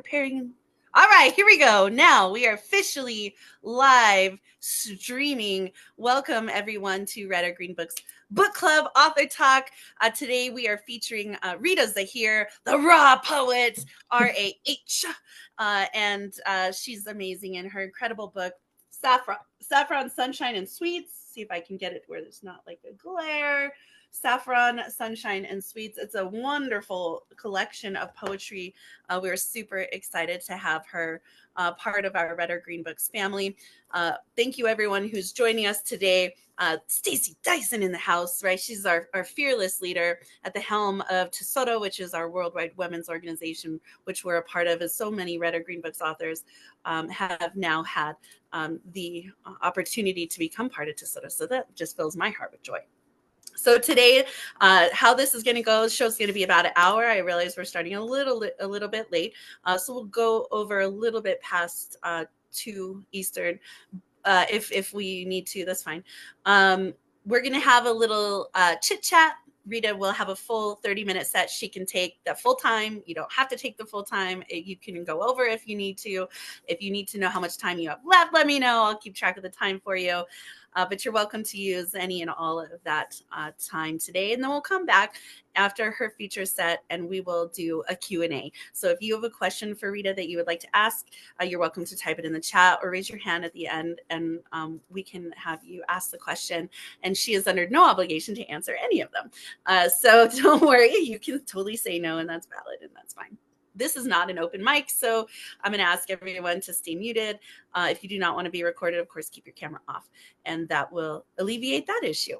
preparing. All right, here we go. Now we are officially live streaming. Welcome everyone to Red or Green Books Book Club Author Talk. Today we are featuring Rita Zahir, the raw poet, R-A-H. And she's amazing in her incredible book, Saffron, Sunshine, and Sweets. See if I can get it where there's not like a glare. Saffron, Sunshine, and Sweets. It's a wonderful collection of poetry. We're super excited to have her part of our Red or Green Books family. Thank you, everyone who's joining us today. Stacey Dyson in the house, right? She's our fearless leader at the helm of Tesoro, which is our worldwide women's organization, which we're a part of, as so many Red or Green Books authors have now had the opportunity to become part of Tesoro. So that just fills my heart with joy. So today, how this is going to go, the show's going to be about an hour. I realize we're starting a little bit late. So we'll go over a little bit past 2 Eastern. If we need to, that's fine. We're going to have a little chit chat. Rita will have a full 30-minute set. She can take the full time. You don't have to take the full time. You can go over if you need to. If you need to know how much time you have left, let me know. I'll keep track of the time for you. But you're welcome to use any and all of that time today. And then we'll come back after her feature set and we will do a Q&A. So if you have a question for Rita that you would like to ask, you're welcome to type it in the chat or raise your hand at the end and we can have you ask the question. And she is under no obligation to answer any of them. So don't worry, you can totally say no and that's valid and that's fine. This is not an open mic, so I'm going to ask everyone to stay muted. If you do not want to be recorded, of course, keep your camera off, and that will alleviate that issue.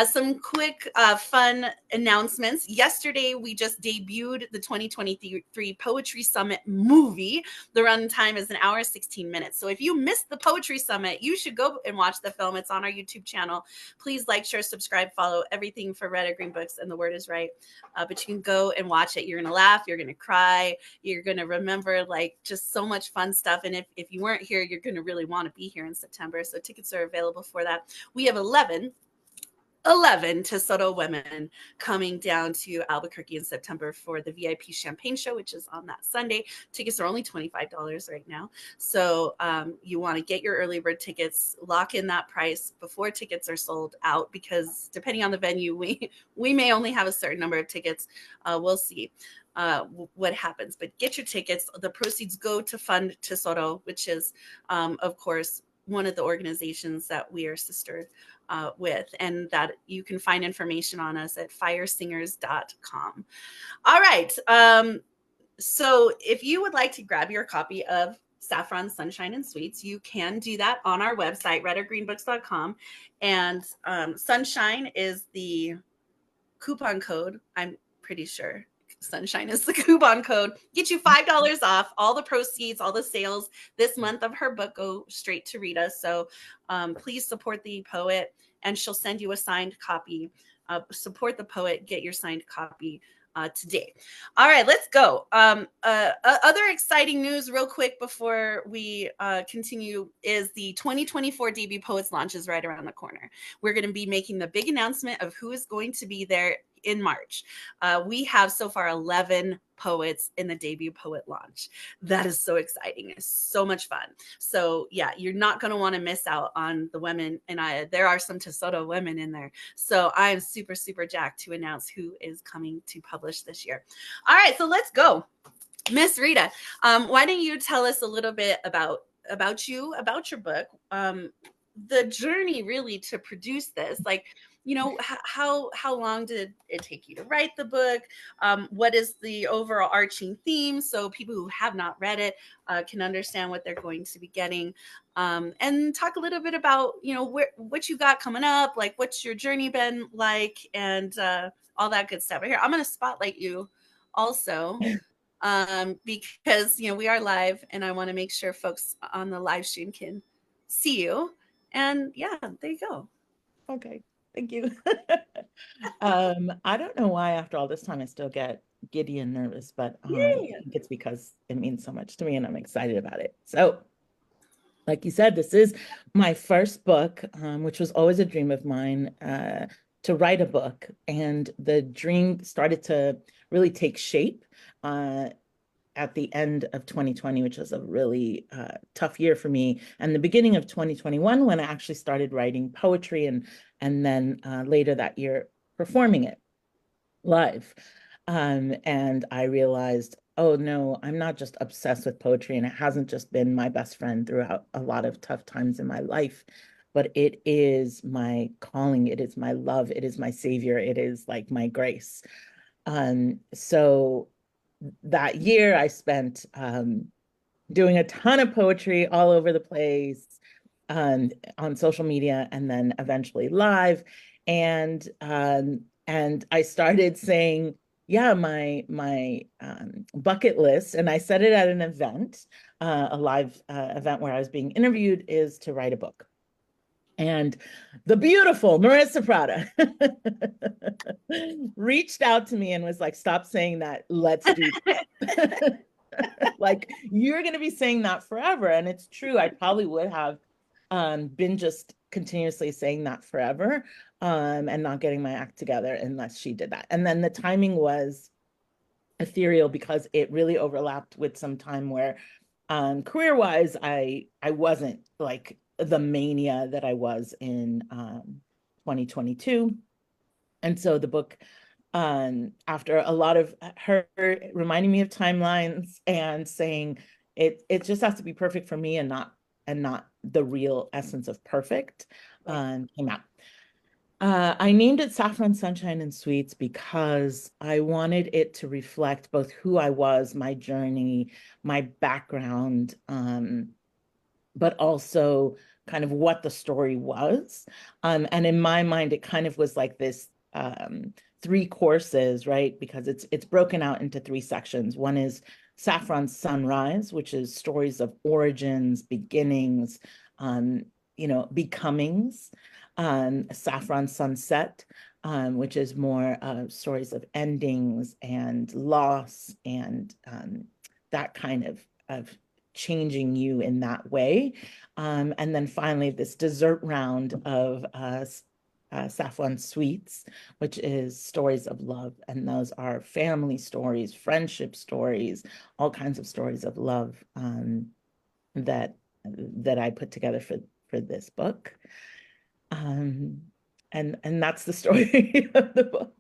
Some quick fun announcements. Yesterday, we just debuted the 2023 Poetry Summit movie. The runtime is 1 hour, 16 minutes. So if you missed the Poetry Summit, you should go and watch the film. It's on our YouTube channel. Please like, share, subscribe, follow everything for Red or Green Books, and the word is right. But you can go and watch it. You're going to laugh. You're going to cry. You're going to remember like just so much fun stuff. And if you weren't here, you're going to really want to be here in September. So tickets are available for that. We have 11 Tesoro women coming down to Albuquerque in September for the VIP Champagne Show, which is on that Sunday. Tickets are only $25 right now. So you want to get your early bird tickets, lock in that price before tickets are sold out, because depending on the venue, we may only have a certain number of tickets. We'll see what happens, but get your tickets. The proceeds go to fund Tesoro, which is, of course, one of the organizations that we are sistered with, and that you can find information on us at firesingers.com. All right. So if you would like to grab your copy of Saffron, Sunshine, and Sweets, you can do that on our website, redorgreenbooks.com. And Sunshine is the coupon code. I'm pretty sure Sunshine is the coupon code. Get you $5 off. All the proceeds, all the sales this month of her book go straight to Rita. So please support the poet, and she'll send you a signed copy. Support the poet. Get your signed copy today. All right, let's go. Other exciting news real quick before we continue is the 2024 debut poets launch is right around the corner. We're going to be making the big announcement of who is going to be there in March. We have so far 11 poets in the debut poet launch. That is so exciting. It's so much fun. So yeah, you're not going to want to miss out on the women. And there are some Tesoro women in there. So I am super, super jacked to announce who is coming to publish this year. All right, so let's go. Miss Rita, why don't you tell us a little bit about you, about your book, the journey really to produce this, like, you know, how long did it take you to write the book? What is the overall arching theme, so people who have not read it can understand what they're going to be getting, and talk a little bit about, you know, what you got coming up, like what's your journey been like, and all that good stuff. Here, I'm going to spotlight you also, because, you know, we are live and I want to make sure folks on the live stream can see you. And yeah, there you go. Okay. Thank you. I don't know why after all this time I still get giddy and nervous, but I think it's because it means so much to me and I'm excited about it. So, like you said, this is my first book, which was always a dream of mine, to write a book. And the dream started to really take shape at the end of 2020, which was a really tough year for me, and the beginning of 2021 when I actually started writing poetry and then later that year performing it live. And I realized, oh no, I'm not just obsessed with poetry, and it hasn't just been my best friend throughout a lot of tough times in my life, but it is my calling, it is my love, it is my savior, it is like my grace. So that year I spent doing a ton of poetry all over the place, on social media and then eventually live. And I started saying, yeah, my bucket list, and I said it at an event, a live event where I was being interviewed, is to write a book. And the beautiful Marissa Prada reached out to me and was like, stop saying that. Let's do like, you're going to be saying that forever. And it's true. I probably would have been just continuously saying that forever, and not getting my act together unless she did that. And then the timing was ethereal because it really overlapped with some time where career-wise, I wasn't like the mania that I was in 2022. And so the book, after a lot of her reminding me of timelines and saying it just has to be perfect for me and not the real essence of perfect, came out. I named it Saffron, Sunshine, and Sweets because I wanted it to reflect both who I was, my journey, my background, but also kind of what the story was. And in my mind, it kind of was like this three courses, right? Because it's broken out into three sections. One is Saffron Sunrise, which is stories of origins, beginnings, becomings. Saffron Sunset, which is more stories of endings and loss and that kind of changing you in that way. And then finally, this dessert round of Saffron Sweets, which is stories of love. And those are family stories, friendship stories, all kinds of stories of love, that I put together for this book. And that's the story of the book.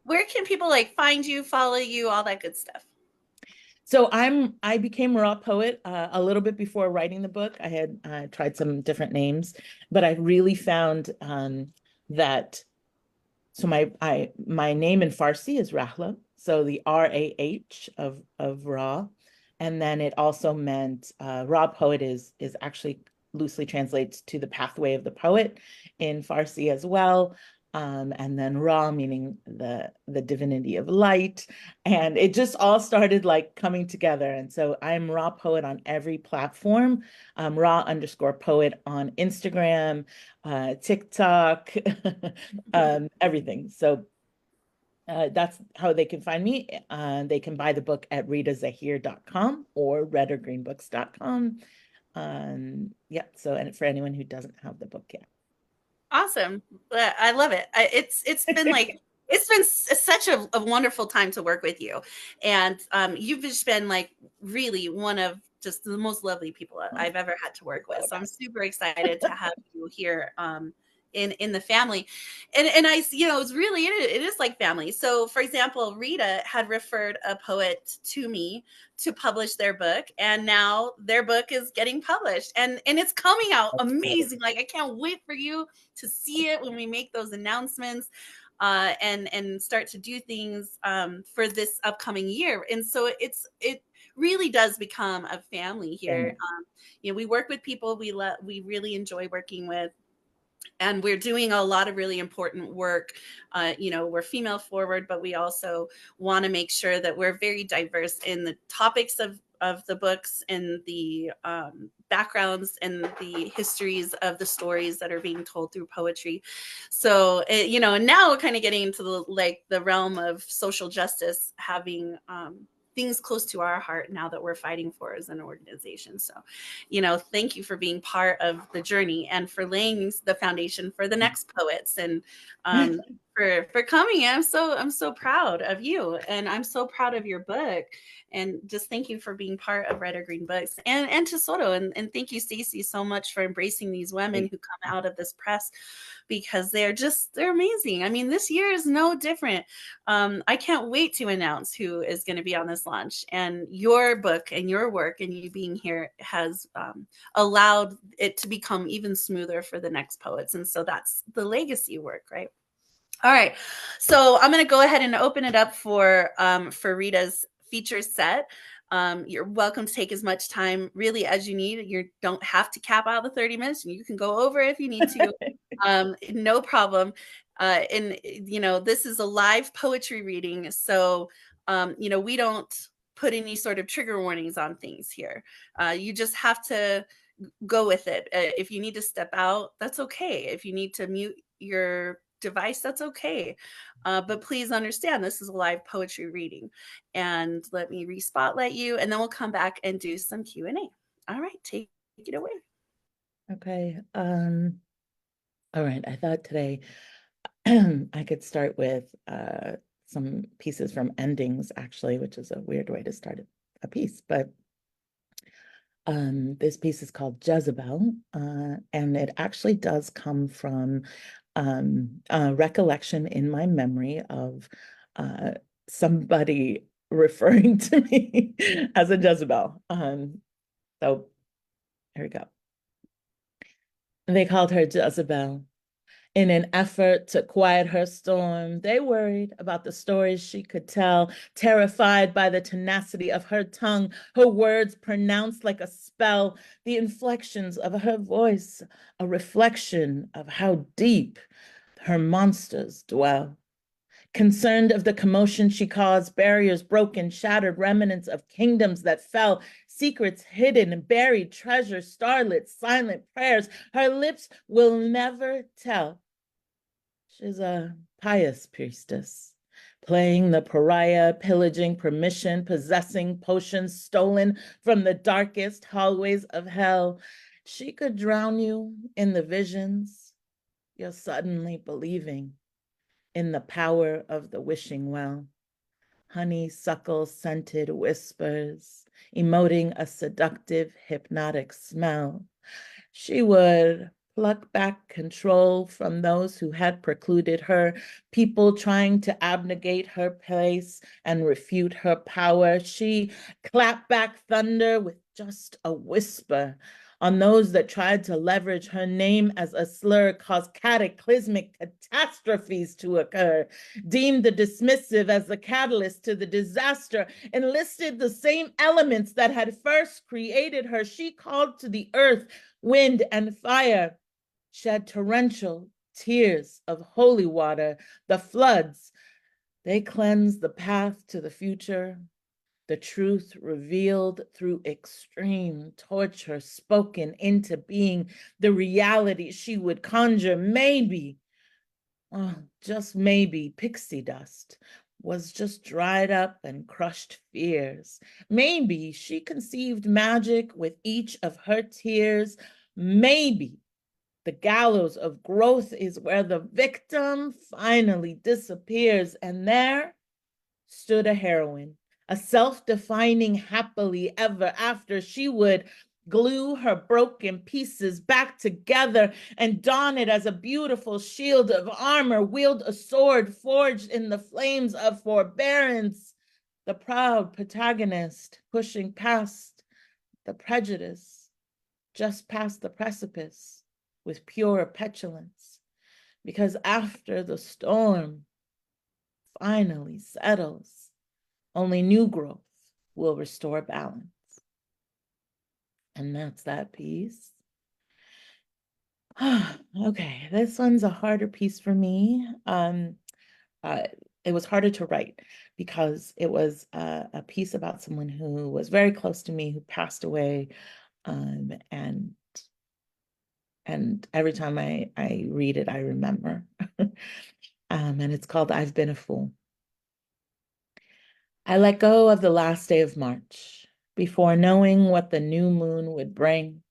Where can people like find you, follow you, all that good stuff? So I became Raw Poet a little bit before writing the book. I had tried some different names, but I really found that. So my name in Farsi is Rahla, so the RAH of Ra, and then it also meant Raw Poet is actually loosely translates to the pathway of the poet in Farsi as well. And then Ra meaning the divinity of light, and it just all started like coming together. And so I'm Raw Poet on every platform, Raw_poet on Instagram, TikTok, everything. So that's how they can find me. They can buy the book at ritazahir.com or redorgreenbooks.com. Yeah, so, and for anyone who doesn't have the book yet. Awesome. I love it. It's been like it's been such a wonderful time to work with you, and you've just been like really one of just the most lovely people I've ever had to work with. So I'm super excited to have you here in the family, and I it's really it is like family. So for example, Rita had referred a poet to me to publish their book, and now their book is getting published, and it's coming out amazing. Like I can't wait for you to see it when we make those announcements, and start to do things for this upcoming year. And so it really does become a family here. We work with people we really enjoy working with, and we're doing a lot of really important work. We're female forward, but we also want to make sure that we're very diverse in the topics of the books and the backgrounds and the histories of the stories that are being told through poetry. So, and now we're kind of getting into the realm of social justice, having things close to our heart now that we're fighting for as an organization. So, thank you for being part of the journey and for laying the foundation for the next poets. And for coming. I'm so proud of you, and I'm so proud of your book. And just thank you for being part of Red or Green Books, and to Soto, and thank you, Stacey, so much for embracing these women who come out of this press, because they're amazing. I mean, this year is no different. I can't wait to announce who is going to be on this launch. And your book and your work and you being here has allowed it to become even smoother for the next poets. And so that's the legacy work, right? All right. So I'm going to go ahead and open it up for Rita's feature set. You're welcome to take as much time really as you need. You don't have to cap out the 30 minutes. You can go over if you need to. No problem. And this is a live poetry reading, so we don't put any sort of trigger warnings on things here. You just have to go with it. If you need to step out, that's okay. If you need to mute your device, that's okay. But please understand, this is a live poetry reading. And let me re-spotlight you, and then we'll come back and do some Q&A. All right, take it away. Okay. All right. I thought today I could start with some pieces from Endings, actually, which is a weird way to start a piece. But this piece is called Jezebel, and it actually does come from a recollection in my memory of somebody referring to me as a Jezebel. So here we go. They called her Jezebel. In an effort to quiet her storm, they worried about the stories she could tell, terrified by the tenacity of her tongue, her words pronounced like a spell, the inflections of her voice, a reflection of how deep her monsters dwell. Concerned of the commotion she caused, barriers broken, shattered remnants of kingdoms that fell, secrets hidden and buried, treasures, starlit, silent prayers her lips will never tell. She's a pious priestess, playing the pariah, pillaging permission, possessing potions stolen from the darkest hallways of hell. She could drown you in the visions you're suddenly believing, in the power of the wishing well. Honeysuckle scented whispers, emoting a seductive, hypnotic smell. She would pluck back control from those who had precluded her, people trying to abnegate her place and refute her power. She clapped back thunder with just a whisper on those that tried to leverage her name as a slur, cause cataclysmic catastrophes to occur, deemed the dismissive as the catalyst to the disaster, enlisted the same elements that had first created her. She called to the earth, wind, and fire, shed torrential tears of holy water, the floods. They cleansed the path to the future, the truth revealed through extreme torture, spoken into being, the reality she would conjure. Maybe, oh, just maybe, pixie dust was just dried up and crushed fears. Maybe she conceived magic with each of her tears. Maybe the gallows of growth is where the victim finally disappears, and there stood a heroine, a self-defining happily ever after. She would glue her broken pieces back together and don it as a beautiful shield of armor, wield a sword forged in the flames of forbearance, the proud protagonist pushing past the prejudice, just past the precipice with pure petulance, because after the storm finally settles, only new growth will restore balance. And that's that piece. Okay, this one's a harder piece for me. It was harder to write because it was a piece about someone who was very close to me, who passed away. And every time I read it, I remember. And it's called I've Been a Fool. I let go of the last day of March before knowing what the new moon would bring.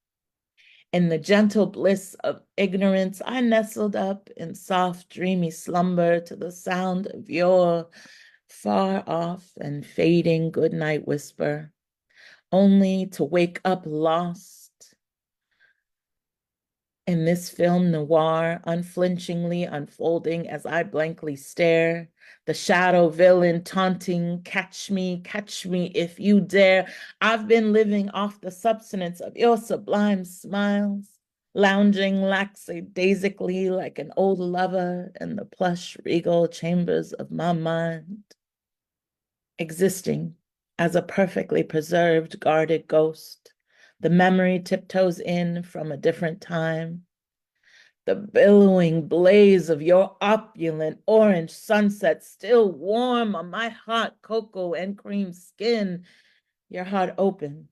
In the gentle bliss of ignorance, I nestled up in soft, dreamy slumber to the sound of your far off and fading goodnight whisper, only to wake up lost in this film noir, unflinchingly unfolding as I blankly stare, the shadow villain taunting, catch me if you dare. I've been living off the substance of your sublime smiles, lounging lackadaisically like an old lover in the plush regal chambers of my mind, existing as a perfectly preserved, guarded ghost. The memory tiptoes in from a different time. The billowing blaze of your opulent orange sunset still warm on my hot cocoa and cream skin. Your heart opened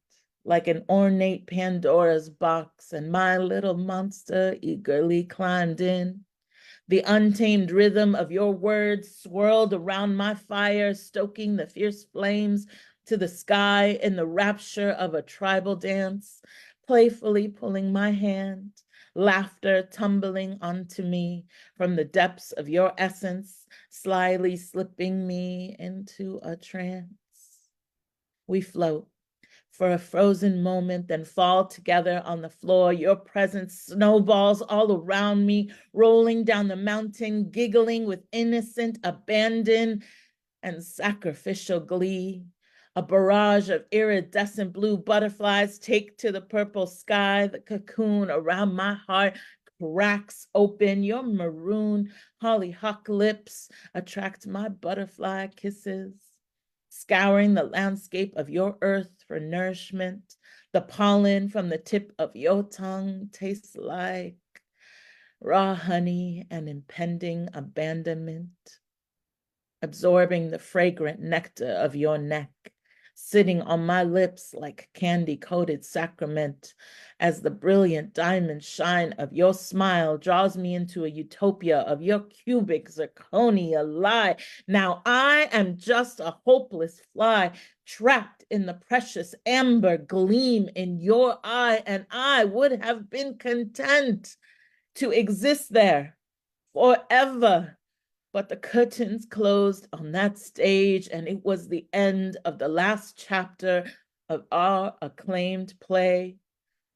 like an ornate Pandora's box, and my little monster eagerly climbed in. The untamed rhythm of your words swirled around my fire, stoking the fierce flames to the sky in the rapture of a tribal dance, playfully pulling my hand, laughter tumbling onto me from the depths of your essence, slyly slipping me into a trance. We float for a frozen moment, then fall together on the floor. Your presence snowballs all around me, rolling down the mountain, giggling with innocent abandon and sacrificial glee. A barrage of iridescent blue butterflies take to the purple sky. The cocoon around my heart cracks open. Your maroon hollyhock lips attract my butterfly kisses, scouring the landscape of your earth for nourishment. The pollen from the tip of your tongue tastes like raw honey and impending abandonment, absorbing the fragrant nectar of your neck, sitting on my lips like candy-coated sacrament, as the brilliant diamond shine of your smile draws me into a utopia of your cubic zirconia lie. Now I am just a hopeless fly, trapped in the precious amber gleam in your eye, and I would have been content to exist there forever. But the curtains closed on that stage, and it was the end of the last chapter of our acclaimed play.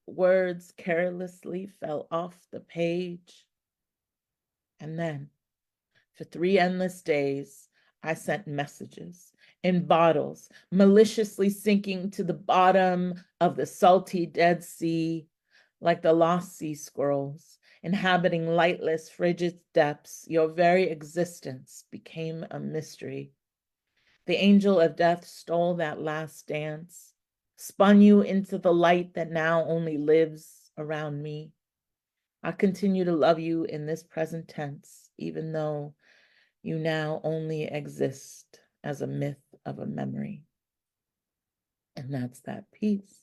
Words carelessly fell off the page. And then, for 3 endless days, I sent messages in bottles, maliciously sinking to the bottom of the salty Dead Sea, like the lost sea squirrels, inhabiting lightless, frigid depths. Your very existence became a mystery. The angel of death stole that last dance, spun you into the light that now only lives around me. I continue to love you in this present tense, even though you now only exist as a myth of a memory. And that's that piece.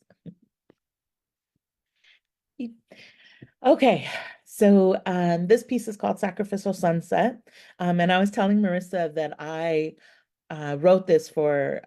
Okay, so this piece is called Sacrificial Sunset. And I was telling Marissa that I wrote this for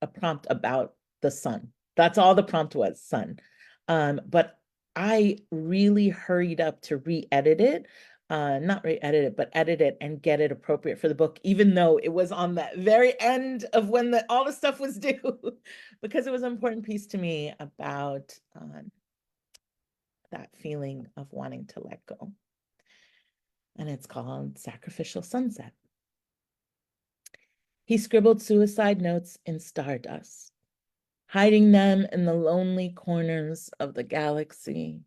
a prompt about the sun. That's all the prompt was, sun. But I really hurried up to re-edit it. Not re-edit it, but edit it and get it appropriate for the book, even though it was on the very end of when all the stuff was due, because it was an important piece to me about that feeling of wanting to let go. And it's called Sacrificial Sunset. He scribbled suicide notes in stardust, hiding them in the lonely corners of the galaxy.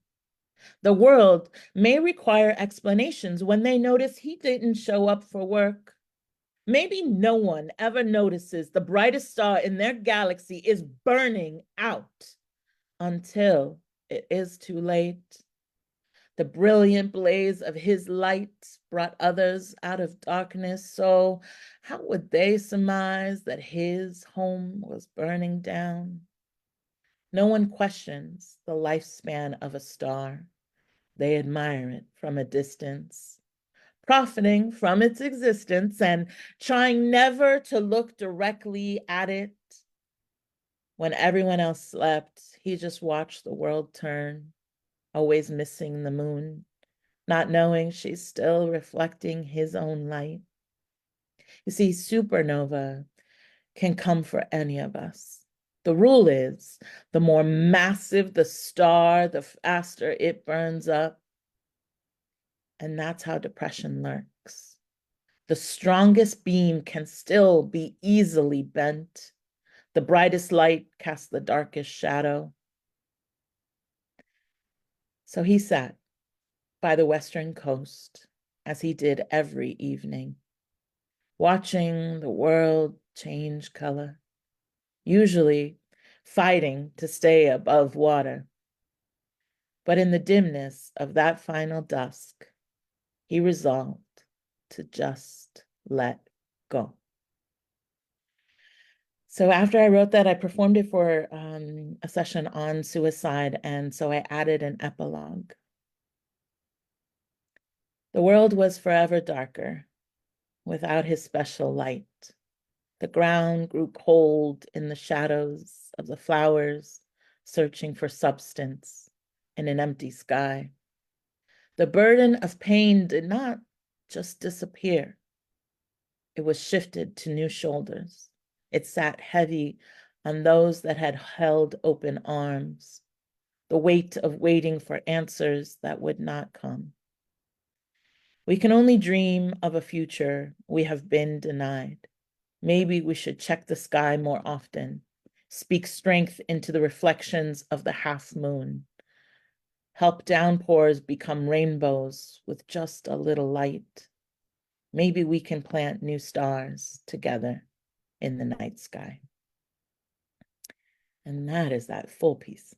The world may require explanations when they notice he didn't show up for work. Maybe no one ever notices the brightest star in their galaxy is burning out until it is too late. The brilliant blaze of his light brought others out of darkness, so how would they surmise that his home was burning down? No one questions the lifespan of a star. They admire it from a distance, profiting from its existence and trying never to look directly at it. When everyone else slept, he just watched the world turn, always missing the moon, not knowing she's still reflecting his own light. You see, supernova can come for any of us. The rule is the more massive the star, the faster it burns up. And that's how depression lurks. The strongest beam can still be easily bent. The brightest light casts the darkest shadow. So he sat by the western coast, as he did every evening, watching the world change color, usually fighting to stay above water. But in the dimness of that final dusk, he resolved to just let go. So after I wrote that, I performed it for a session on suicide, and so I added an epilogue. The world was forever darker without his special light. The ground grew cold in the shadows of the flowers, searching for substance in an empty sky. The burden of pain did not just disappear. It was shifted to new shoulders. It sat heavy on those that had held open arms, the weight of waiting for answers that would not come. We can only dream of a future we have been denied. Maybe we should check the sky more often, speak strength into the reflections of the half moon, help downpours become rainbows with just a little light. Maybe we can plant new stars together in the night sky. And that is that full piece.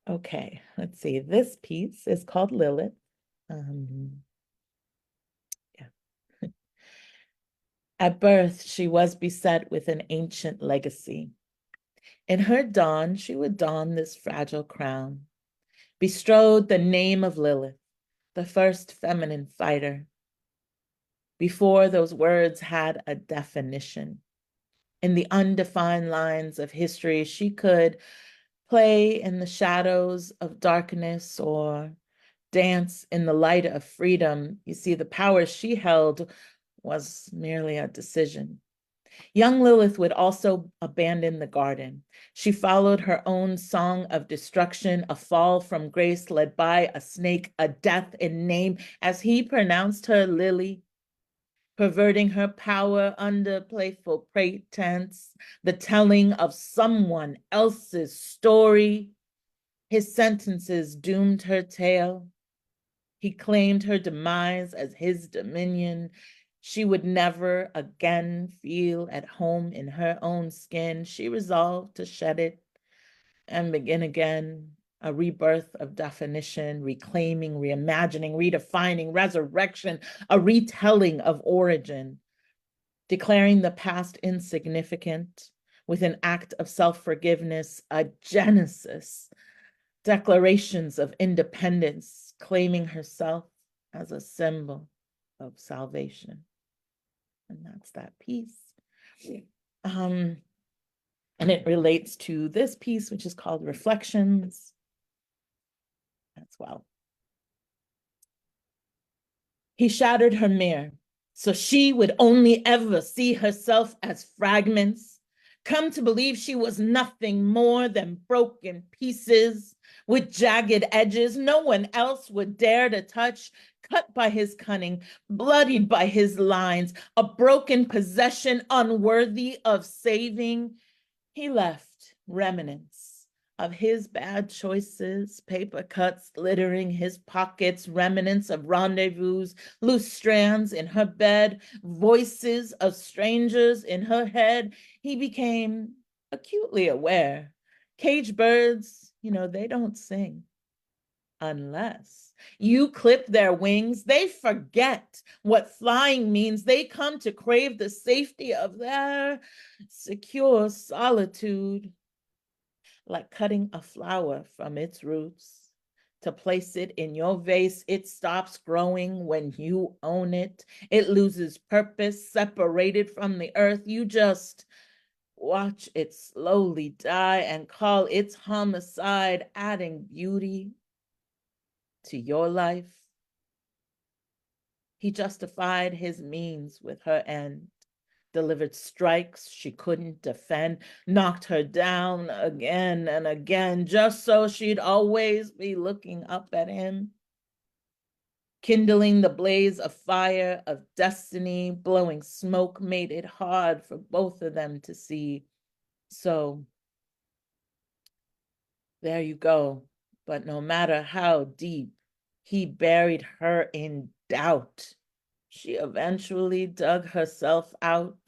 Okay, let's see. This piece is called Lilith. Yeah. At birth, she was beset with an ancient legacy. In her dawn, she would don this fragile crown, bestrode the name of Lilith, the first feminine fighter. Before those words had a definition, in the undefined lines of history, she could play in the shadows of darkness or dance in the light of freedom. You see, the power she held was merely a decision. Young Lilith would also abandon the garden. She followed her own song of destruction, a fall from grace led by a snake, a death in name, as he pronounced her Lily, perverting her power under playful pretense, the telling of someone else's story. His sentences doomed her tale. He claimed her demise as his dominion. She would never again feel at home in her own skin. She resolved to shed it and begin again, a rebirth of definition, reclaiming, reimagining, redefining, resurrection, a retelling of origin, declaring the past insignificant with an act of self-forgiveness, a genesis, declarations of independence, claiming herself as a symbol of salvation. And that's that piece. And it relates to this piece, which is called Reflections as well. He shattered her mirror, so she would only ever see herself as fragments, come to believe she was nothing more than broken pieces with jagged edges no one else would dare to touch, cut by his cunning, bloodied by his lines, a broken possession unworthy of saving. He left remnants of his bad choices, paper cuts littering his pockets, remnants of rendezvous, loose strands in her bed, voices of strangers in her head. He became acutely aware. Caged birds, they don't sing unless you clip their wings. They forget what flying means. They come to crave the safety of their secure solitude, like cutting a flower from its roots. To place it in your vase, it stops growing when you own it. It loses purpose, separated from the earth. You just Watch it slowly die and call its homicide, adding beauty to your life. He justified his means with her end, delivered strikes she couldn't defend, knocked her down again and again, just so she'd always be looking up at him. Kindling the blaze of fire of destiny, blowing smoke made it hard for both of them to see. So there you go. But no matter how deep he buried her in doubt, she eventually dug herself out.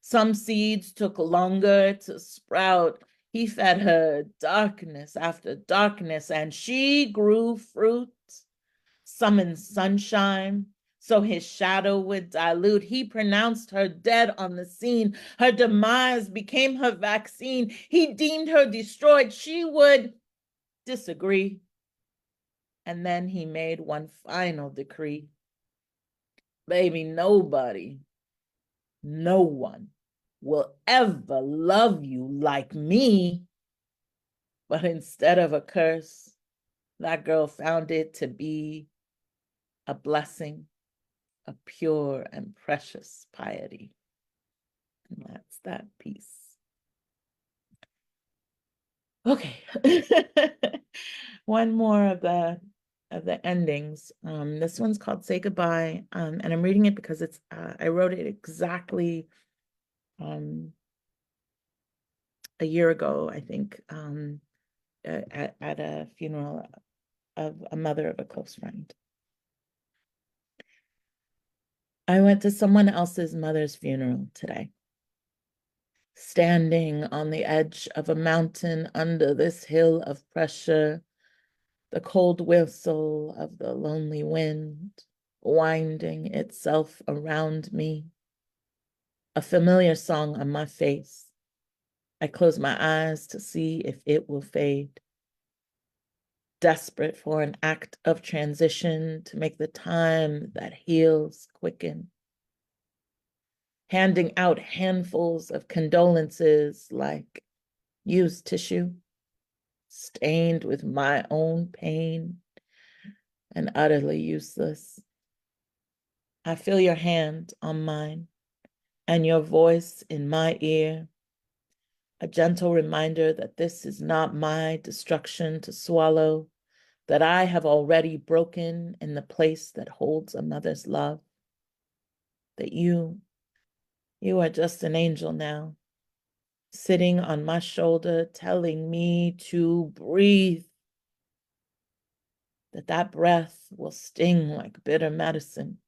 Some seeds took longer to sprout. He fed her darkness after darkness, and she grew fruit, summoned sunshine, so his shadow would dilute. He pronounced her dead on the scene. Her demise became her vaccine. He deemed her destroyed. She would disagree. And then he made one final decree. Baby, nobody, no one will ever love you like me. But instead of a curse, that girl found it to be a blessing, a pure and precious piety. And that's that piece. Okay. One more of the endings. This one's called Say Goodbye. And I'm reading it because it's I wrote it exactly a year ago, I think, at a funeral of a mother of a close friend. I went to someone else's mother's funeral today. Standing on the edge of a mountain under this hill of pressure, the cold whistle of the lonely wind winding itself around me, a familiar song on my face. I close my eyes to see if it will fade. Desperate for an act of transition to make the time that heals quicken. Handing out handfuls of condolences like used tissue, stained with my own pain and utterly useless. I feel your hand on mine and your voice in my ear, a gentle reminder that this is not my destruction to swallow, that I have already broken in the place that holds a mother's love, that you are just an angel now, sitting on my shoulder, telling me to breathe, that breath will sting like bitter medicine,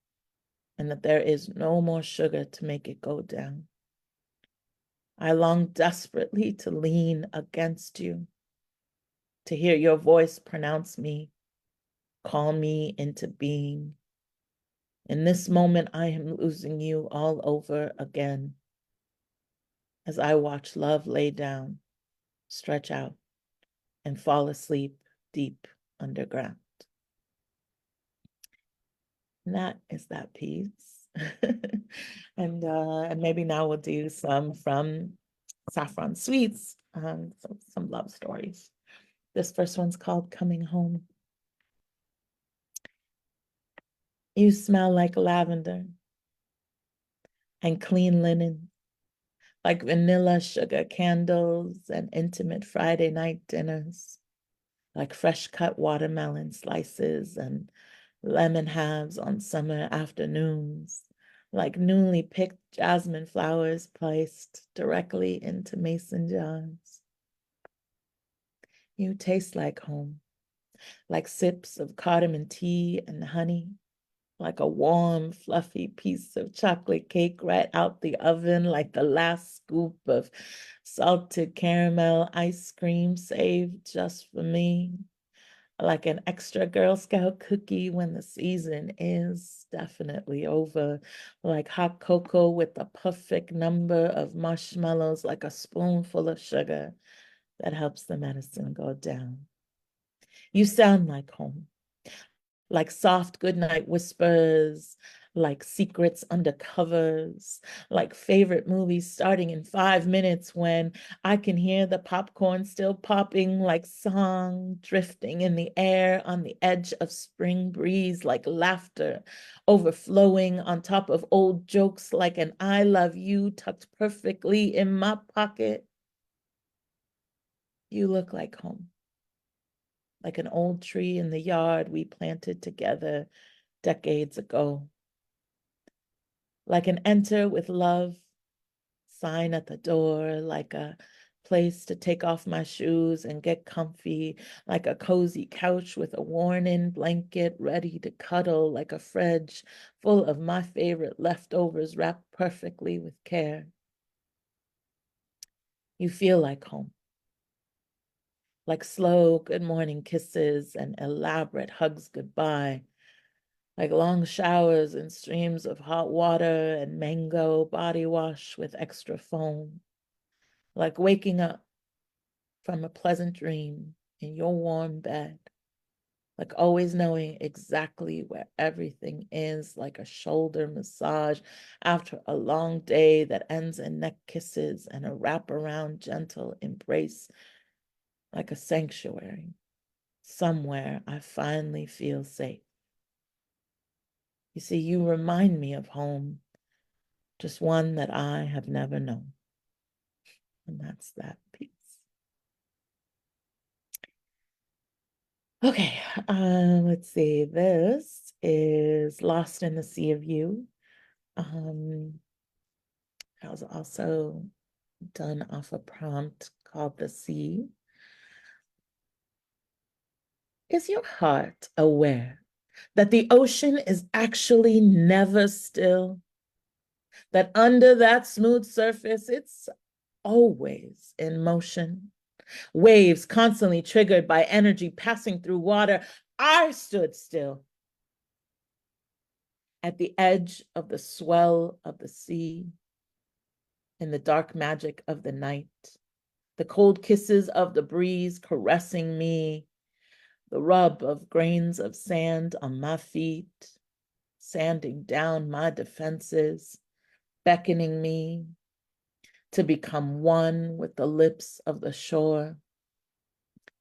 and that there is no more sugar to make it go down. I long desperately to lean against you, to hear your voice pronounce me, call me into being. In this moment, I am losing you all over again as I watch love lay down, stretch out, and fall asleep deep underground. And that is that piece. And maybe now we'll do some from Saffron Sweets, some love stories. This first one's called Coming Home. You smell like lavender and clean linen, like vanilla sugar candles and intimate Friday night dinners, like fresh cut watermelon slices and lemon halves on summer afternoons, like newly picked jasmine flowers placed directly into mason jars. You taste like home, like sips of cardamom tea and honey, like a warm, fluffy piece of chocolate cake right out the oven, like the last scoop of salted caramel ice cream saved just for me, like an extra Girl Scout cookie when the season is definitely over, like hot cocoa with the perfect number of marshmallows, like a spoonful of sugar that helps the medicine go down. You sound like home, like soft goodnight whispers, like secrets under covers, like favorite movies starting in 5 minutes when I can hear the popcorn still popping, like song drifting in the air on the edge of spring breeze, like laughter overflowing on top of old jokes, like an I love you tucked perfectly in my pocket. You look like home, like an old tree in the yard we planted together decades ago, like an enter with love sign at the door, like a place to take off my shoes and get comfy, like a cozy couch with a worn-in blanket ready to cuddle, like a fridge full of my favorite leftovers wrapped perfectly with care. You feel like home, like slow good morning kisses and elaborate hugs goodbye, like long showers and streams of hot water and mango body wash with extra foam, like waking up from a pleasant dream in your warm bed, like always knowing exactly where everything is, like a shoulder massage after a long day that ends in neck kisses and a wraparound gentle embrace, like a sanctuary, somewhere I finally feel safe. You see, you remind me of home, just one that I have never known. And that's that piece. Okay, let's see. This is Lost in the Sea of You. That was also done off a prompt called The Sea. Is your heart aware that the ocean is actually never still? That under that smooth surface, it's always in motion. Waves constantly triggered by energy passing through water. I stood still at the edge of the swell of the sea, in the dark magic of the night, the cold kisses of the breeze caressing me, the rub of grains of sand on my feet, sanding down my defenses, beckoning me to become one with the lips of the shore,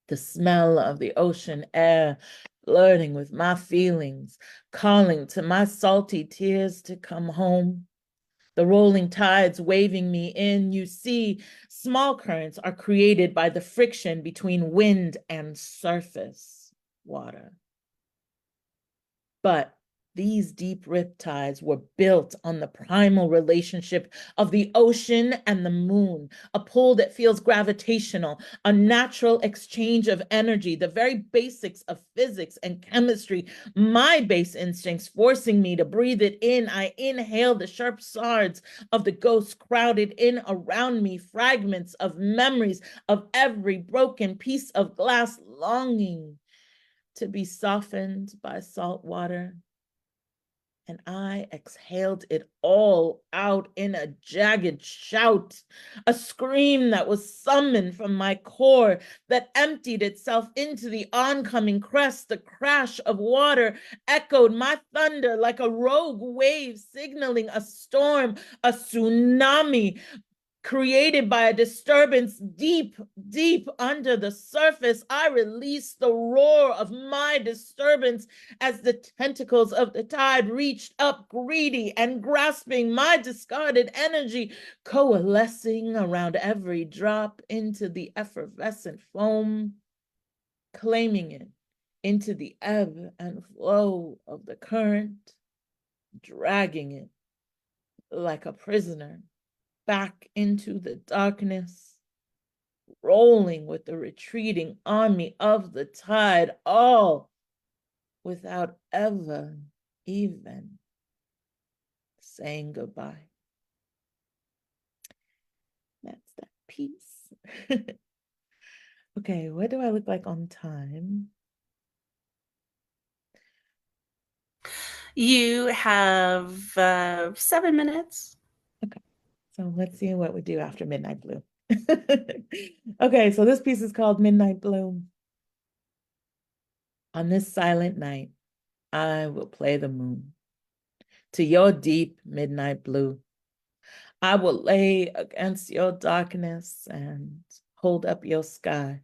the smell of the ocean air flirting with my feelings, calling to my salty tears to come home. The rolling tides waving me in. You see, small currents are created by the friction between wind and surface water. But these deep riptides were built on the primal relationship of the ocean and the moon, a pull that feels gravitational, a natural exchange of energy, the very basics of physics and chemistry, my base instincts forcing me to breathe it in. I inhale the sharp shards of the ghosts crowded in around me, fragments of memories of every broken piece of glass, longing to be softened by salt water. And I exhaled it all out in a jagged shout, a scream that was summoned from my core, that emptied itself into the oncoming crest. The crash of water echoed my thunder like a rogue wave signaling a storm, a tsunami, created by a disturbance deep, deep under the surface. I released the roar of my disturbance as the tentacles of the tide reached up, greedy and grasping my discarded energy, coalescing around every drop into the effervescent foam, claiming it into the ebb and flow of the current, dragging it like a prisoner back into the darkness, rolling with the retreating army of the tide, all without ever even saying goodbye. That's that piece. Okay, what do I look like on time? You have 7 minutes. Okay, so let's see what we do after Midnight Blue. Okay, so this piece is called Midnight Blue. On this silent night, I will play the moon, to your deep midnight blue. I will lay against your darkness and hold up your sky.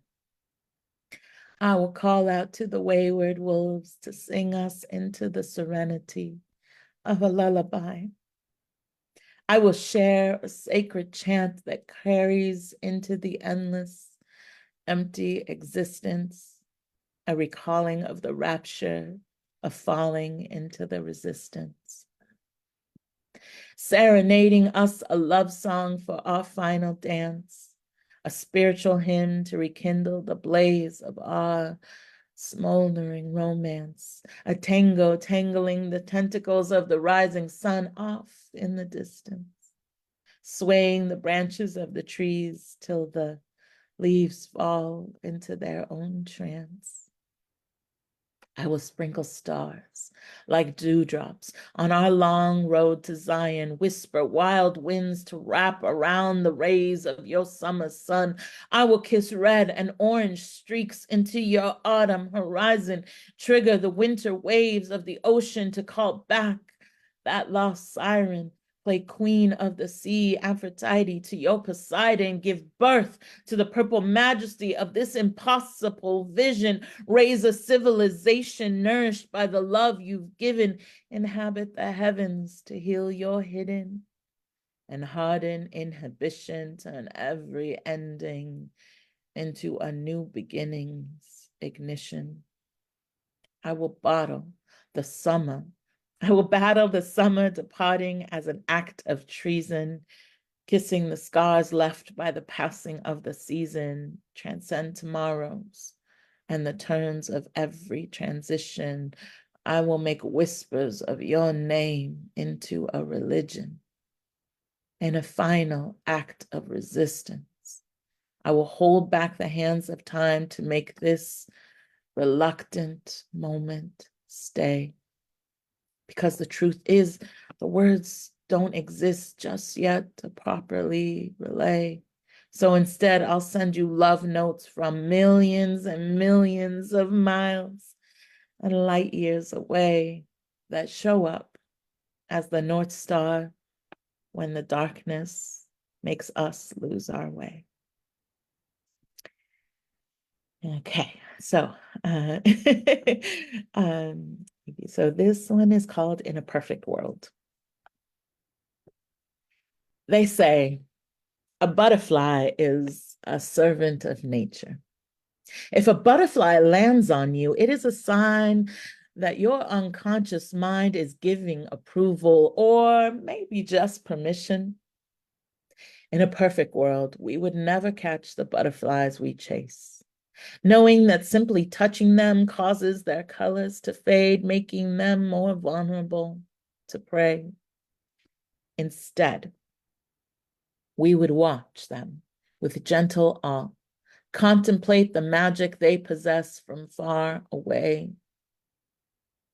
I will call out to the wayward wolves to sing us into the serenity of a lullaby. I will share a sacred chant that carries into the endless, empty existence, a recalling of the rapture of falling into the resistance. Serenading us a love song for our final dance, a spiritual hymn to rekindle the blaze of our smoldering romance, a tango tangling the tentacles of the rising sun off in the distance, swaying the branches of the trees till the leaves fall into their own trance. I will sprinkle stars like dewdrops on our long road to Zion, whisper wild winds to wrap around the rays of your summer sun. I will kiss red and orange streaks into your autumn horizon, trigger the winter waves of the ocean to call back that lost siren. Play queen of the sea, Aphrodite, to your Poseidon, give birth to the purple majesty of this impossible vision, raise a civilization nourished by the love you've given, inhabit the heavens to heal your hidden and harden inhibition, turn every ending into a new beginning's ignition. I will bottle the summer. I will battle the summer departing as an act of treason, kissing the scars left by the passing of the season, transcend tomorrows and the turns of every transition. I will make whispers of your name into a religion. In a final act of resistance, I will hold back the hands of time to make this reluctant moment stay. Because the truth is, the words don't exist just yet to properly relay. So instead, I'll send you love notes from millions and millions of miles and light years away that show up as the North Star when the darkness makes us lose our way. Okay, so so this one is called In a Perfect World. They say a butterfly is a servant of nature. If a butterfly lands on you, it is a sign that your unconscious mind is giving approval or maybe just permission. In a perfect world, we would never catch the butterflies we chase, knowing that simply touching them causes their colors to fade, making them more vulnerable to prey. Instead, we would watch them with gentle awe, contemplate the magic they possess from far away,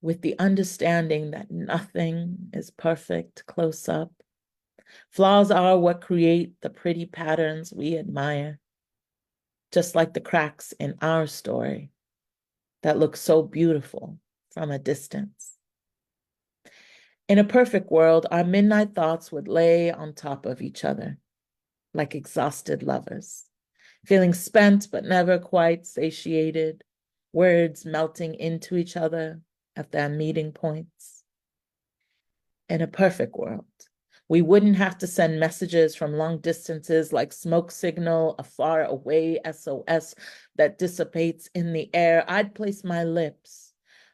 with the understanding that nothing is perfect close up. Flaws are what create the pretty patterns we admire, just like the cracks in our story that look so beautiful from a distance. In a perfect world, our midnight thoughts would lay on top of each other like exhausted lovers, feeling spent but never quite satiated, words melting into each other at their meeting points. In a perfect world, we wouldn't have to send messages from long distances like smoke signal, a far away SOS that dissipates in the air. I'd place my lips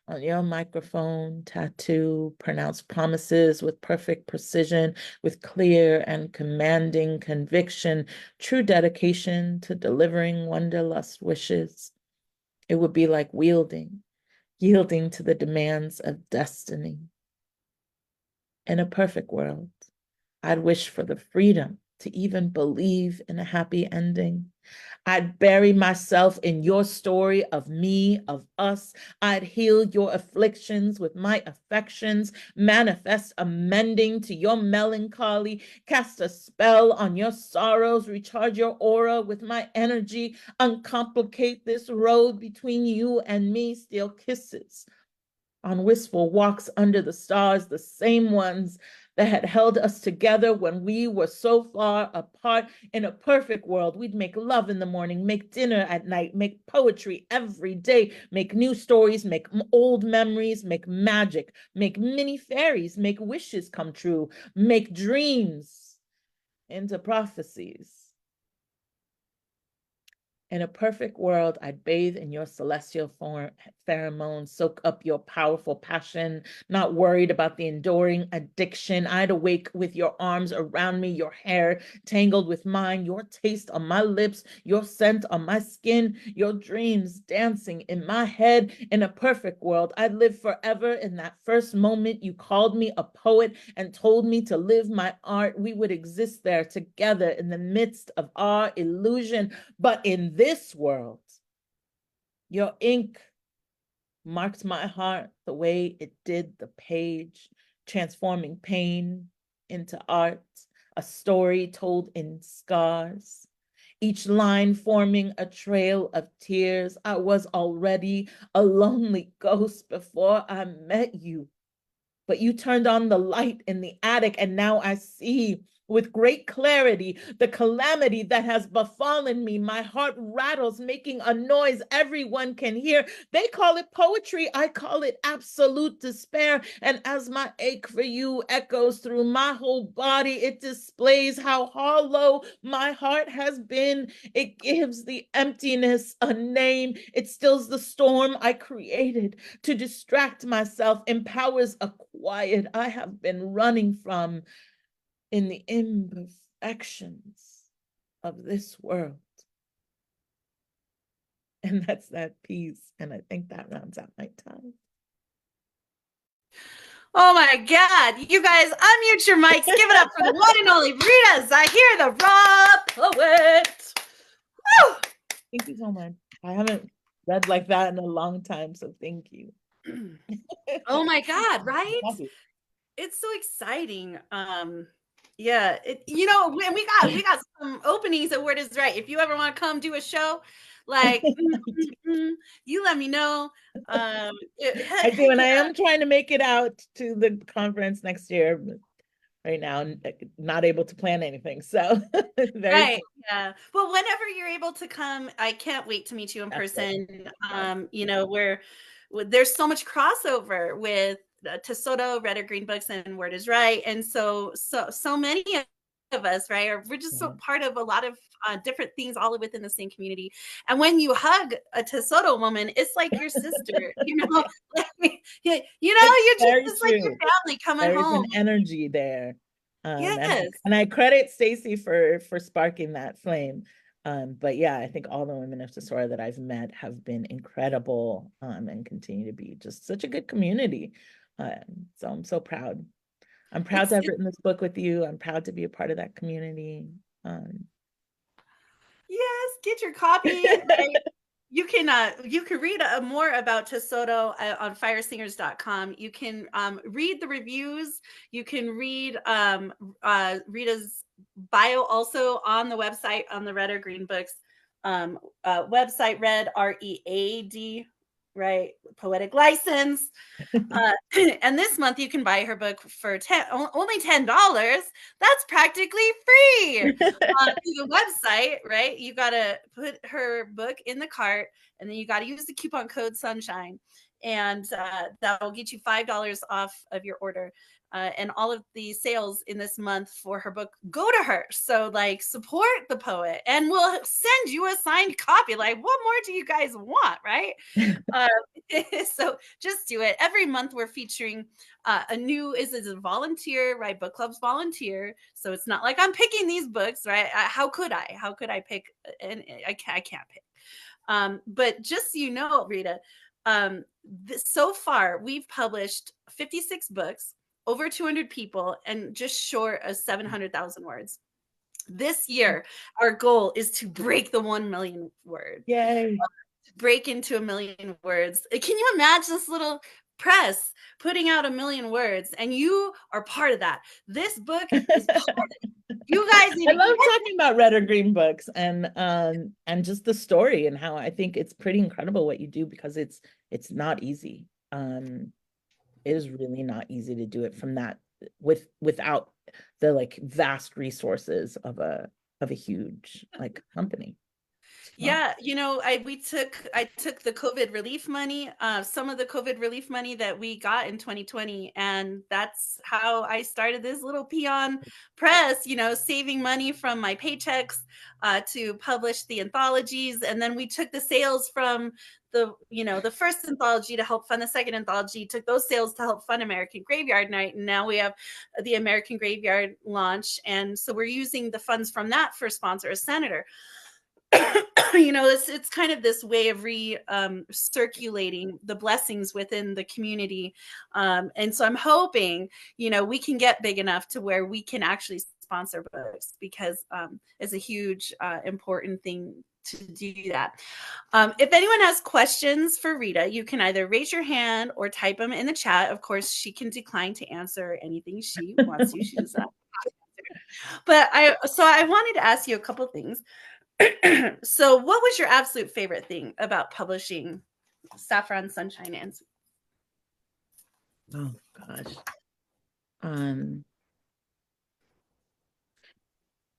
on your microphone, tattoo, pronounce promises with perfect precision, with clear and commanding conviction, true dedication to delivering wanderlust wishes. It would be like yielding to the demands of destiny. In a perfect world, I'd wish for the freedom to even believe in a happy ending. I'd bury myself in your story of me, of us. I'd heal your afflictions with my affections, manifest a mending to your melancholy, cast a spell on your sorrows, recharge your aura with my energy, uncomplicate this road between you and me, steal kisses on wistful walks under the stars, the same ones that had held us together when we were so far apart. In a perfect world, we'd make love in the morning, make dinner at night, make poetry every day, make new stories, make old memories, make magic, make mini fairies, make wishes come true, make dreams into prophecies. In a perfect world, I'd bathe in your celestial pheromones, soak up your powerful passion, not worried about the enduring addiction. I'd awake with your arms around me, your hair tangled with mine, your taste on my lips, your scent on my skin, your dreams dancing in my head. In a perfect world, I'd live forever in that first moment you called me a poet and told me to live my art. We would exist there together in the midst of our illusion. But in this world, your ink marked my heart the way it did the page, transforming pain into art, a story told in scars. Each line forming a trail of tears. I was already a lonely ghost before I met you. But you turned on the light in the attic, and now I see with great clarity the calamity that has befallen me. My heart rattles, making a noise everyone can hear. They call it poetry, I call it absolute despair. And as my ache for you echoes through my whole body, it displays how hollow my heart has been. It gives the emptiness a name. It stills the storm I created to distract myself, empowers a quiet I have been running from in the imperfections of this world. And that's that piece. And I think that rounds out my time. Oh my God. You guys, unmute your mics. Give it up for the one and only Rita Zahir, the raw poet. Woo! Thank you so much. I haven't read like that in a long time, so thank you. Oh my God, right? It's so exciting. Yeah, we got some openings at Word is Right. If you ever want to come do a show, like you let me know. I do, and I am trying to make it out to the conference next year. Right now, not able to plan anything. So right, yeah. Well, whenever you're able to come, I can't wait to meet you in person. There's so much crossover with Tesoro, Red or Green Books, and Word is Right, and so many of us, right? We're just so part of a lot of different things all within the same community. And when you hug a Tesoro woman, it's like your sister, like, you're just like your family coming home. There's an energy there. Yes. And I credit Stacy for sparking that flame. But yeah, I think all the women of Tesoro that I've met have been incredible and continue to be just such a good community. So I'm so proud. I'm proud to have written this book with you. I'm proud to be a part of that community. Yes, get your copy. Right? You can read more about Tesoro on firesingers.com. You can read the reviews. You can read Rita's bio also on the website, on the Red or Green Books website, Red, READ, right? Poetic license. And this month you can buy her book for only $10. That's practically free through the website, right? You got to put her book in the cart, and then you got to use the coupon code Sunshine, and that will get you $5 off of your order. And all of the sales in this month for her book go to her. So, like, support the poet, and we'll send you a signed copy. Like, what more do you guys want, right? So just do it. Every month we're featuring a new is a volunteer, right? Book clubs volunteer. So it's not like I'm picking these books, right? How could I pick? And I can't pick. But just so you know, Rita, so far we've published 56 books, over 200 people, and just short of 700,000 words. This year, our goal is to break the 1 million word. Yay. Break into 1 million words. Can you imagine this little press putting out 1 million words, and you are part of that? This book is part of it. You guys need I love talking about Red or Green Books and just the story and how I think it's pretty incredible what you do, because it's not easy. is really not easy to do it from that without the like vast resources of a huge like company. It's not. Yeah, I took the COVID relief money, some of the COVID relief money that we got in 2020, and that's how I started this little peon press, saving money from my paychecks to publish the anthologies, and then we took the sales from the first anthology to help fund the second anthology, took those sales to help fund American Graveyard Night, and now we have the American Graveyard launch, and so we're using the funds from that for sponsor a senator. It's kind of this way of circulating the blessings within the community, and so I'm hoping we can get big enough to where we can actually sponsor books, because it's a huge important thing to do that. If anyone has questions for Rita, you can either raise your hand or type them in the chat. Of course, she can decline to answer anything she wants to. She does not. But I wanted to ask you a couple things. So what was your absolute favorite thing about publishing Saffron, Sunshine, and Oh gosh. Um,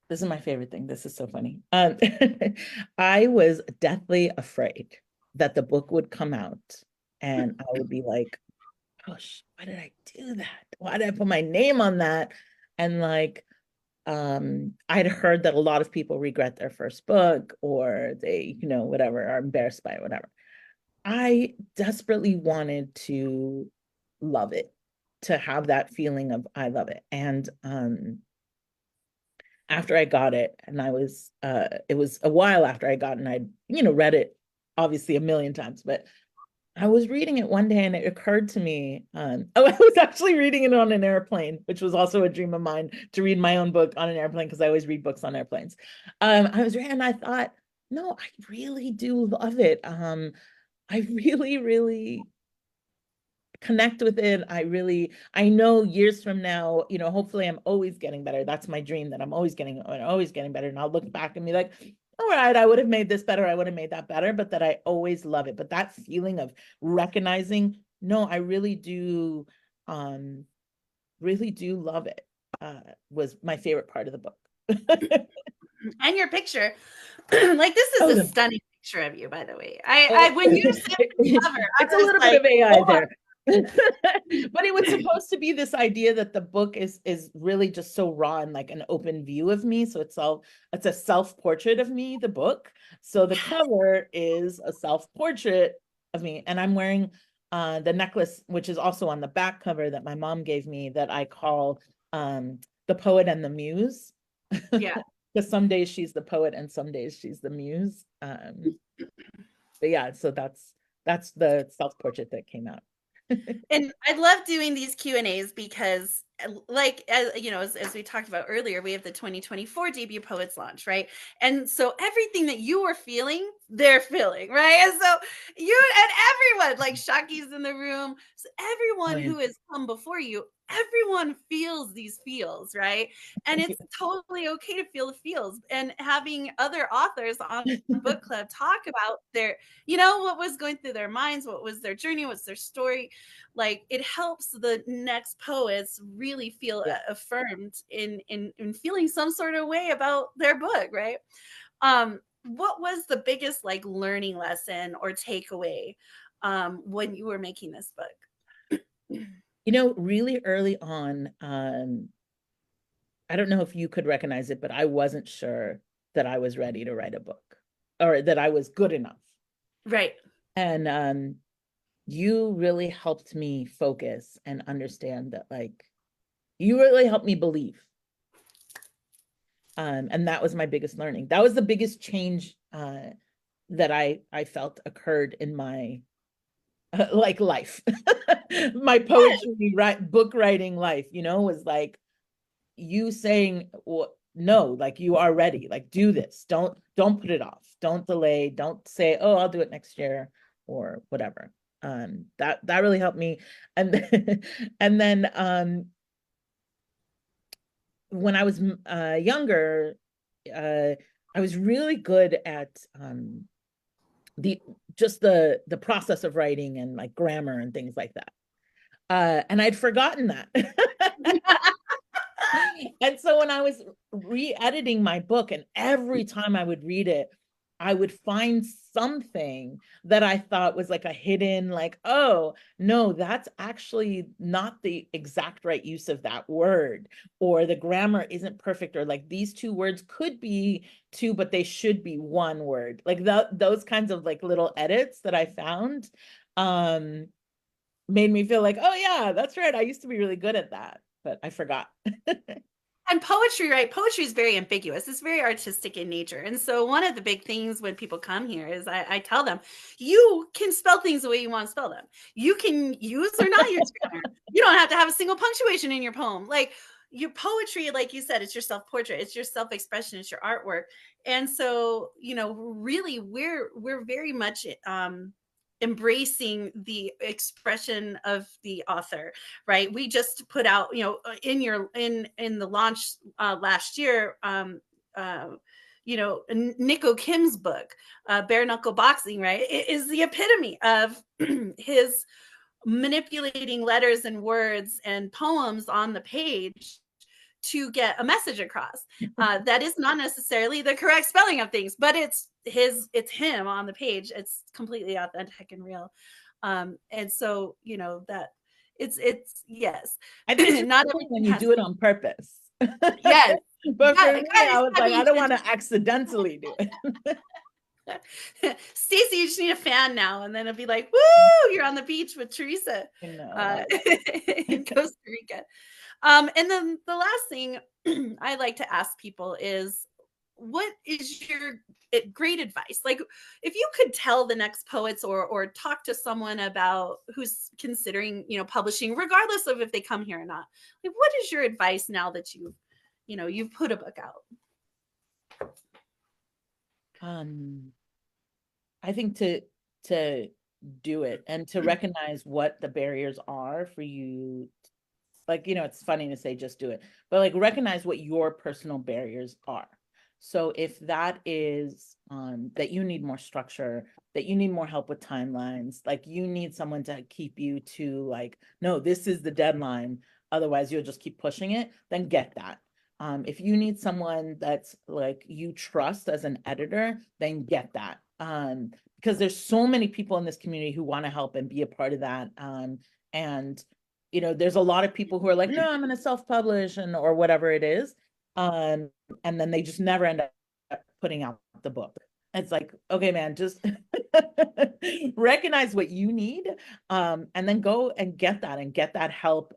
this is my favorite thing. This is so funny. I was deathly afraid that the book would come out and I would be like, gosh, why did I do that? Why did I put my name on that? And like, I'd heard that a lot of people regret their first book, or they, whatever, are embarrassed by it, whatever. I desperately wanted to love it, to have that feeling of I love it. And after I got it, and it was a while after I got it, and I'd, read it obviously a million times, but I was reading it one day and it occurred to me, I was actually reading it on an airplane, which was also a dream of mine, to read my own book on an airplane, because I always read books on airplanes. I was reading and I thought, no, I really do love it. I really, really connect with it. I know years from now, hopefully I'm always getting better. That's my dream, that I'm always getting better. And I'll look back and be like, all right, I would have made this better. I would have made that better, but that I always love it. But that feeling of recognizing, no, I really do love it, was my favorite part of the book. and your picture. Like, this is a stunning picture of you, by the way. I when you said cover, it's I a was little like, bit of AI oh. there. But it was supposed to be this idea that the book is really just so raw and like an open view of me. So it's a self-portrait of me, the book. So the cover is a self-portrait of me, and I'm wearing the necklace, which is also on the back cover, that my mom gave me, that I call the poet and the muse. Yeah. Because some days she's the poet and some days she's the muse. But yeah, so that's the self-portrait that came out. And I love doing these Q&As because, like, as we talked about earlier, we have the 2024 debut poets launch, right? And so everything that you are feeling, they're feeling, right? And so you and everyone, like Shaki's in the room, so Oh, everyone yeah. who has come before you, everyone feels these feels, right? And it's totally okay to feel the feels. And having other authors on book club talk about what was going through their minds, what was their journey, what's their story, like, it helps the next poets really feel affirmed in feeling some sort of way about their book, right? What was the biggest like learning lesson or takeaway when you were making this book? Really early on, I don't know if you could recognize it, but I wasn't sure that I was ready to write a book, or that I was good enough. Right. And you really helped me focus and understand that, like, you really helped me believe. And that was my biggest learning. That was the biggest change that I felt occurred in my like life. My poetry, book writing life, was like you saying, well, no, like, you are ready, like, do this, don't put it off, don't delay, don't say, oh, I'll do it next year or whatever. That really helped me. And then, and then when I was younger, I was really good at the process of writing and like grammar and things like that. And I'd forgotten that. And so when I was re-editing my book, and every time I would read it, I would find something that I thought was like a hidden, like, oh, no, that's actually not the exact right use of that word, or the grammar isn't perfect, or like these two words could be two, but they should be one word. Like those kinds of like little edits that I found made me feel like, oh yeah, that's right. I used to be really good at that, but I forgot. And poetry, right? Poetry is very ambiguous. It's very artistic in nature. And so one of the big things when people come here is I tell them, you can spell things the way you want to spell them. You can use or not use grammar. You don't have to have a single punctuation in your poem. Like your poetry, like you said, it's your self-portrait, it's your self-expression, it's your artwork. And so, really we're very much embracing the expression of the author, right? We just put out, in the launch last year, Nico Kim's book, Bare Knuckle Boxing, right? It is the epitome of his manipulating letters and words and poems on the page to get a message across. That is not necessarily the correct spelling of things, but it's him on the page. It's completely authentic and real. And so, that it's yes. I think it's Not cool when everything you has do it on purpose. yes. But for Got, me, I was got like, I don't want to accidentally do it. Stacey, you just need a fan now, and then it'll be like, woo, you're on the beach with Teresa I know. in Costa Rica. And then the last thing I like to ask people is, what is your great advice? Like, if you could tell the next poets or talk to someone about who's considering, publishing, regardless of if they come here or not, like, what is your advice now that you've put a book out? I think to do it and to recognize what the barriers are for you. Like, it's funny to say just do it, but like recognize what your personal barriers are. So if that is that you need more structure, that you need more help with timelines, like you need someone to keep you to like, no, this is the deadline, otherwise you'll just keep pushing it, then get that. If you need someone that's like you trust as an editor, then get that. Because there's so many people in this community who want to help and be a part of that. And there's a lot of people who are like, no, I'm going to self-publish or whatever it is. And then they just never end up putting out the book. It's like, okay, man, just recognize what you need, and then go and get that help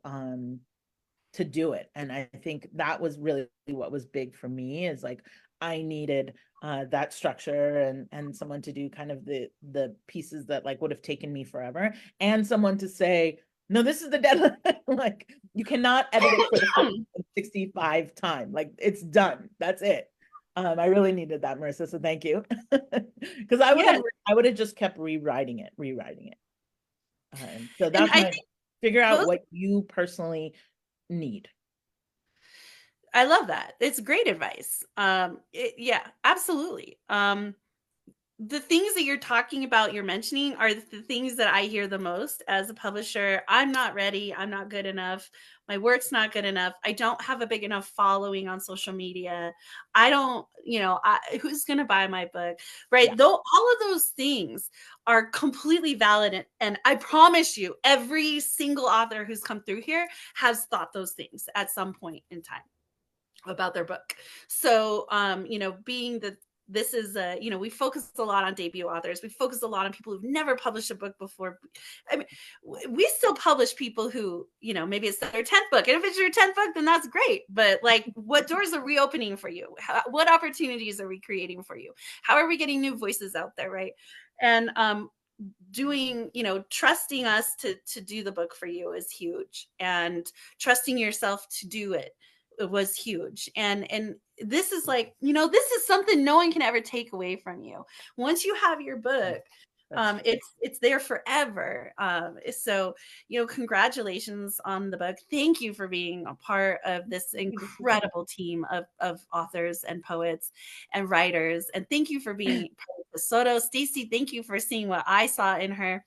to do it. And I think that was really what was big for me, is like I needed that structure and someone to do kind of the pieces that like would have taken me forever, and someone to say, no, this is the deadline. Like you cannot edit it for the 65 time. Like it's done. That's it. I really needed that, Marissa. So thank you. Because I would have just kept rewriting it. So And that's I my think figure out those what you personally need. I love that. It's great advice. Yeah, absolutely. The things that you're talking about, you're mentioning, are the things that I hear the most as a publisher. I'm not ready. I'm not good enough. My work's not good enough. I don't have a big enough following on social media. I don't, who's going to buy my book? Right. Yeah. Though all of those things are completely valid. And I promise you, every single author who's come through here has thought those things at some point in time about their book. So, being that this is we focus a lot on debut authors. We focus a lot on people who've never published a book before. I mean, we still publish people who, maybe it's their 10th book. And if it's your 10th book, then that's great. But like, what doors are reopening for you? What opportunities are we creating for you? How are we getting new voices out there, right? And doing, trusting us to do the book for you is huge. And trusting yourself to do it was huge. And this is like, this is something no one can ever take away from you. Once you have your book, it's there forever. So, congratulations on the book. Thank you for being a part of this incredible team of authors and poets and writers. And thank you for being part of the Soto. Stacey, thank you for seeing what I saw in her.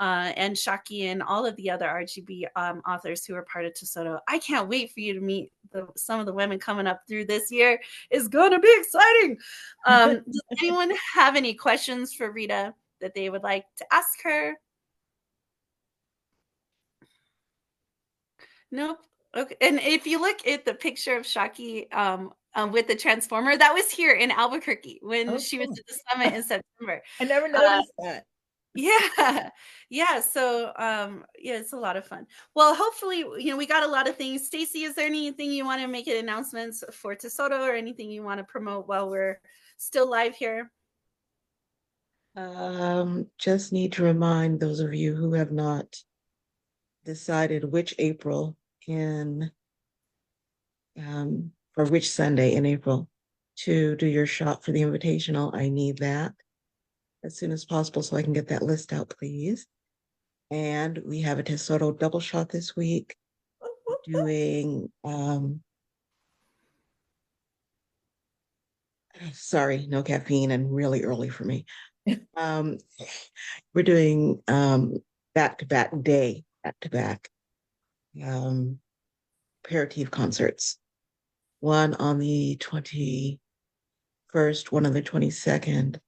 and Shaki and all of the other RGB authors who are part of Tesoro. I can't wait for you to meet some of the women coming up through this year. It's going to be exciting. Does anyone have any questions for Rita that they would like to ask her? Nope. Okay. And if you look at the picture of Shaki with the transformer, that was here in Albuquerque when she was at the summit in September. I never noticed that. Yeah. Yeah. So yeah, it's a lot of fun. Well, hopefully, we got a lot of things. Stacy, is there anything you want to make announcements for Tesoro or anything you want to promote while we're still live here? Just need to remind those of you who have not decided which April or which Sunday in April to do your shop for the invitational. I need that as soon as possible so I can get that list out, please. And we have a Tesoro double shot this week. Doing sorry, no caffeine and really early for me. We're doing back-to-back aperitif concerts. One on the 21st, one on the 22nd.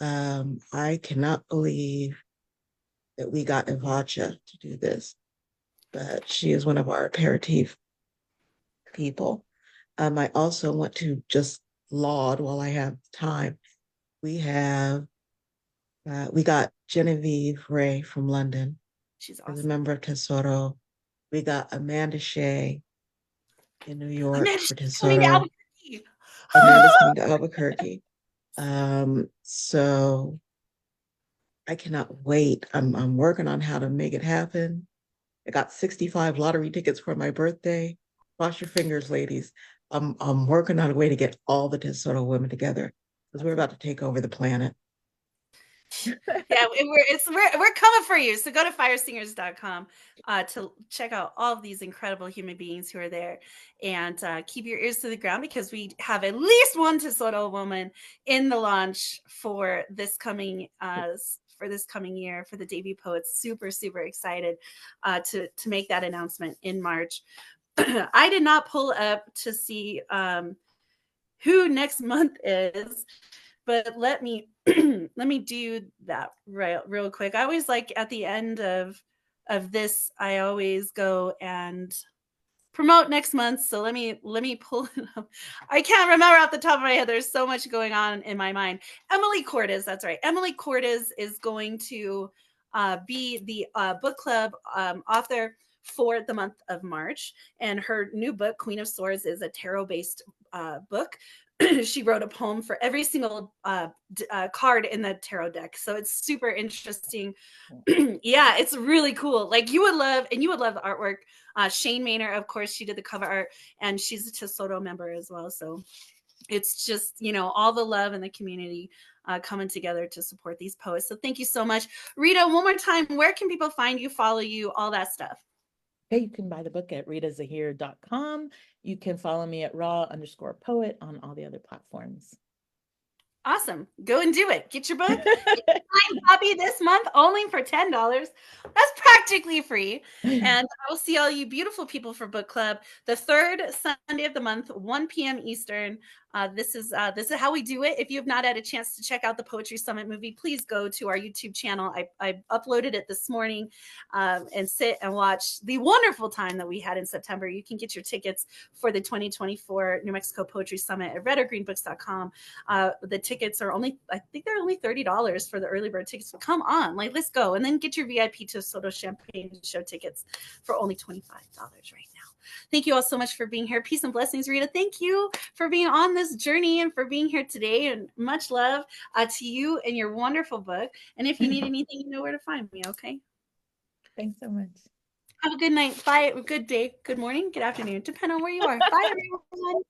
I cannot believe that we got Ivacha to do this, but she is one of our aperitif people. I also want to just laud while I have time. We got Genevieve Ray from London. She's awesome. As a member of Tesoro. We got Amanda Shea in New York for Tesoro. Amanda's coming to Albuquerque. So I cannot wait. I'm working on how to make it happen. I got 65 lottery tickets for my birthday. Cross your fingers, ladies. I'm working on a way to get all the Tesoro women together because we're about to take over the planet. Yeah, we're coming for you. So go to firesingers.com to check out all of these incredible human beings who are there, and keep your ears to the ground because we have at least one Tesoro woman in the launch for this coming year for the debut poets. Super excited to make that announcement in March. I did not pull up to see who next month is, but let me do that real quick. I always like at the end of this, I always go and promote next month. So let me pull it up. I can't remember off the top of my head. There's so much going on in my mind. Emily Cortez, that's right. Emily Cortez is going to be the book club author for the month of March, and her new book, Queen of Swords, is a tarot-based book. She wrote a poem for every single card in the tarot deck, so it's super interesting. Yeah, it's really cool. Like you would love the artwork. Shane Maynor, of course, she did the cover art, and she's a Tesoro member as well. So it's just, all the love in the community coming together to support these poets. So thank you so much. Rita, one more time, where can people find you, follow you, all that stuff? Okay, you can buy the book at ritazahir.com. You can follow me at raw_poet on all the other platforms. Awesome. Go and do it. Get your book. Get a signed copy this month only for $10. That's practically free. And I will see all you beautiful people for book club the third Sunday of the month, 1 p.m. Eastern. This is how we do it. If you have not had a chance to check out the Poetry Summit movie, please go to our YouTube channel. I uploaded it this morning and sit and watch the wonderful time that we had in September. You can get your tickets for the 2024 New Mexico Poetry Summit at redogreenbooks.com. The tickets are I think they're only $30 for the early bird tickets. So come on, let's go. And then get your VIP to Soto Champagne show tickets for only $25 right now. Thank you all so much for being here. Peace and blessings, Rita. Thank you for being on this journey and for being here today. And much love to you and your wonderful book. And if you need anything, you know where to find me, okay? Thanks so much. Have a good night. Bye. Good day. Good morning. Good afternoon. Depending on where you are. Bye, everyone.